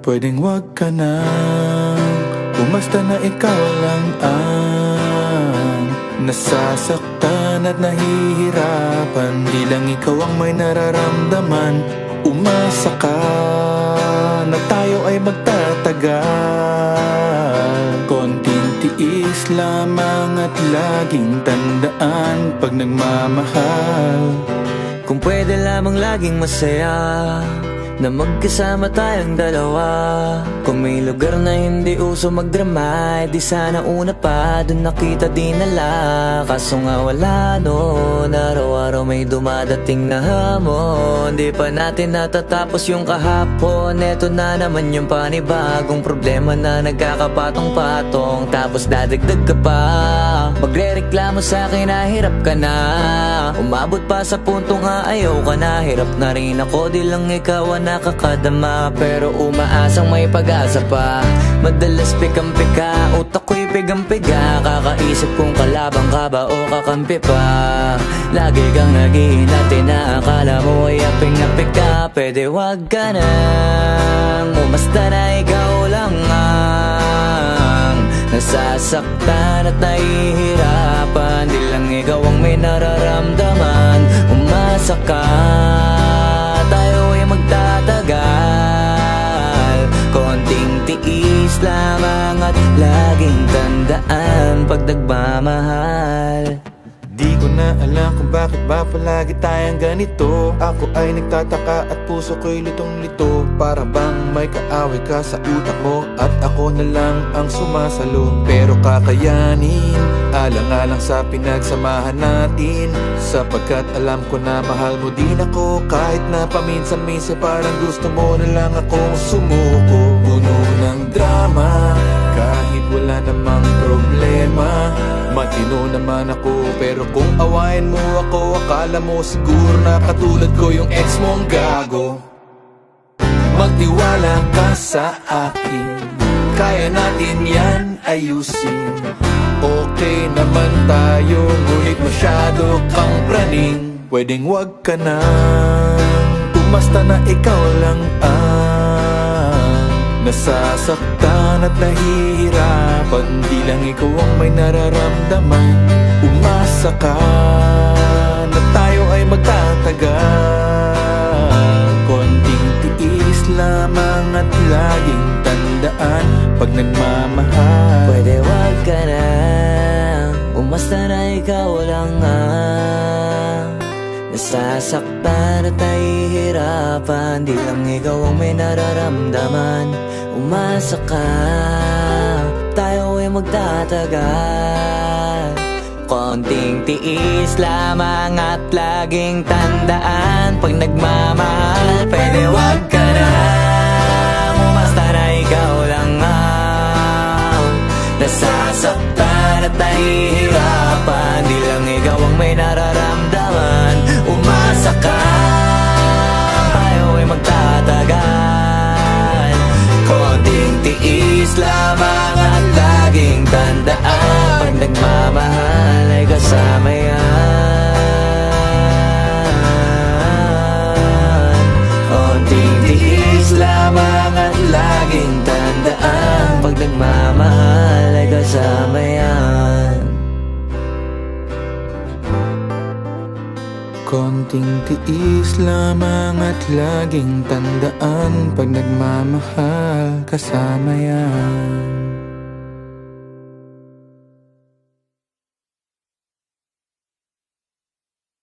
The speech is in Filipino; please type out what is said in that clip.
Pwedeng wag ka na, bumasta na ikaw lang ang nasasaktan at nahihirapan. Di lang ikaw ang may nararamdaman. Umasa ka na tayo ay magtatagal. Konting tiis lamang at laging tandaan pag nagmamahal. Kung pwede lamang laging masaya na magkasama tayong dalawa. Kung may lugar na hindi uso magdrama, di sana una pa dun nakita dinala. Kaso nga wala no, araw-araw may dumadating na hamon. Di pa natin natatapos yung kahapon. Eto na naman yung panibagong problema na nagkakapatong-patong. Tapos dadagdag ka pa, magrereklamo sa'kin na hirap ka na. Umabot pa sa punto nga ayaw ka na. Hirap na rin ako, di lang ikaw ang nakakadama. Pero umaasang may pag-asa pa. Madalas pikam-pika, utak ko'y pigang-piga. Kakaisip kung kalabang ka ba o kakampi pa. Lagi kang nag-iinati na akala mo ay aping-apik ka. Pwede wag ka nang umasta na ikaw lang ang nasasaktan at nahihirapan. Di lang ikaw ang may nararamdaman. Umasa ka, tayo ay magtatagal. Konting tiis lamang at laging tandaan pag nagmamahal. Di ko na alam kung bakit ba palagi tayong ganito. Ako ay nagtataka at puso ko'y litong-lito. Para bang may kaaway ka sa utak mo at ako na lang ang sumasalo. Pero kakayanin, alang-alang sa pinagsamahan natin. Sapagkat alam ko na mahal mo din ako. Kahit na paminsan-minsan parang gusto mo na lang akong sumuko. Puno ng drama, kahit wala namang problema. Matino naman ako, pero kung awayin mo ako, akala mo siguro na katulad ko yung ex mong gago. Magtiwala ka sa akin, kaya natin yan ayusin. Okay naman tayo, ngunit masyado kang praning. Pwedeng wag ka na, umasta na ikaw lang ang nasasaktan at nahihirapan. Di lang ikaw ang may nararamdaman. Umasa ka na tayo ay magtatagal. Konting tiis lamang at laging tandaan pag nagmamahal. Pwede wag ka na, umasta na ikaw lang ang nasasaktan at nahihirapan. Di lang ikaw ang may nararamdaman. Umasa ka, tayo ay magtatagal. Konting tiis lamang at laging tandaan pag nagmamahal. Pwede wag ka na, umasta na ikaw lang ang nasasaktan at nahihirapan. Di lang ikaw ang may nararamdaman. Umasa ka, tayo ay magtatagal. Konting tiis lamang at laging tandaan pag nagmamahal ay kasama yan. Konting tiis lamang at laging tandaan pag nagmamahal ay kasama yan. Konting tiis lamang at laging tandaan pag nagmamahal kasama yan.